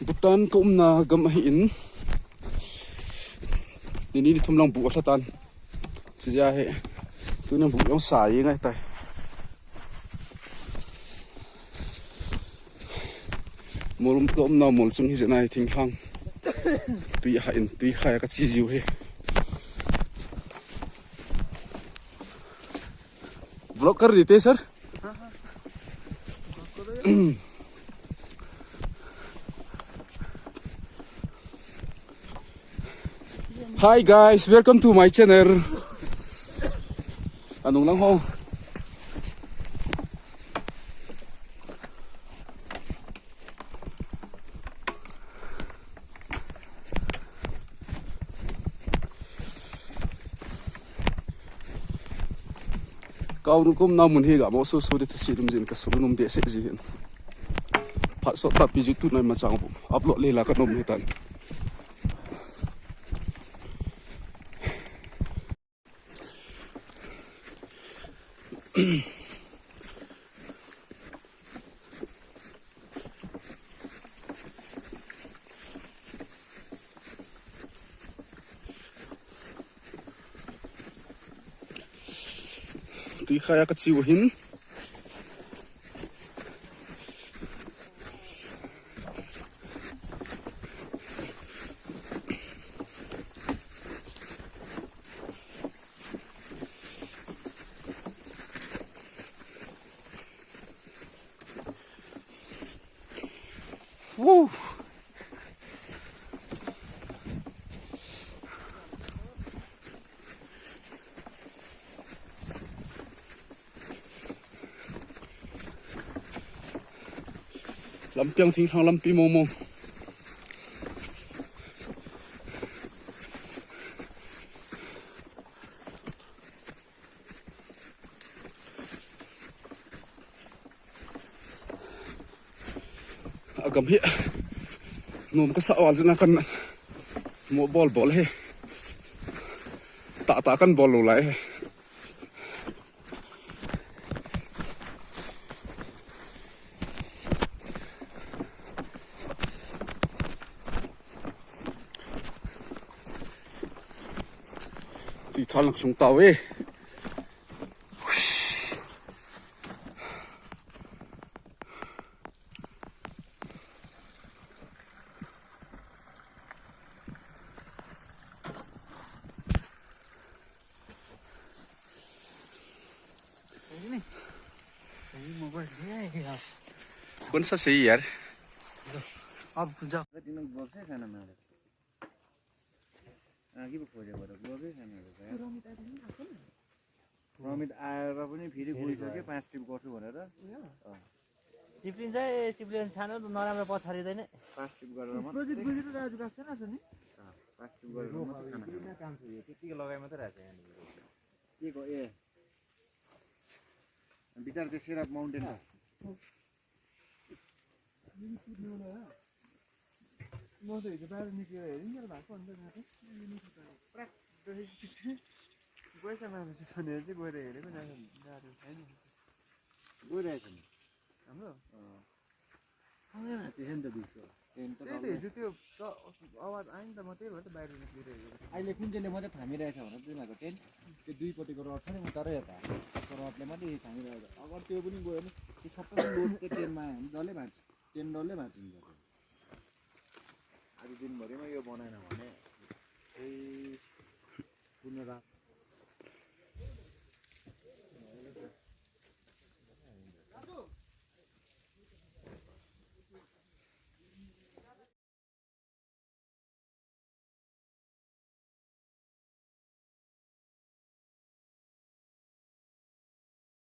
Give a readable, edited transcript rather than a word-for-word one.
Bhutan ko na gamahin. Nini thum lang bu thatan. Chia he. Tu na bu yong sai ngai tai. Molum ko na mol chung hi janai thing thang. Tui ha in tui kha ka chi jiu he. Vlog कर देते sir. Hi guys, welcome to my channel. Anong lang ho? Kau nukum namun higa mo so so de tasilum jin ka sulunum be se jin. Phat so tapi jutu nai macang upload le la ka nom hitan. Tui khaya ka chiu hin. Woo! Lampiang thing thang lampi mong mong. Agam hi. Nom ka sa awal jana kan mo ball he. Ta kan ball lo lai he. Thì thằng chúng tàu ấy cuốn sách gì vậy? Ramit air पनि फेरि गइसक्यो 5 tip गर्छु भनेर चिप्लिन चाहिँ चिप्लिन सानो नराम्रो पछारिदैन 5 tip गरेर मात्र प्रोजेक्ट बुझेर राजु काछ छैन नि 5 टिप गरेर मात्र खाना काम छ यो त्यतिकै लगाइ मात्र राछ यहाँ के को ए बिचार त्यो सिराप माउन्टेन छ म त हिजो बाहिर निस्केर हेरिन्जेल भएको अन्त पैसा मागेपछि भनेर चाहिँ गएर हेरेको नाटो छैन गइरहेछ नि हाम्रो सँगै माथि छ नि त बिचको त्यही त हिजो त्यो आवाज आयो नि त म त्यही भएर त बाहिर निस्केर हेरेको अहिले कुन चाहिँले मात्रै थामिरहेछ भने तिनीहरूको टेन्ट त्यो दुईपट्टिको रड छ नि उता र यता त्यो रडले मात्रै थामिरहेको छ अगर त्यो पनि गयो भने त्यो सबै लोड त्यो टेन्टमा डल्लै भाँच्छ टेन्ट डल्लै भाँचिन्छ आज दिनभरिमा यो बनाएन भने पुनः रात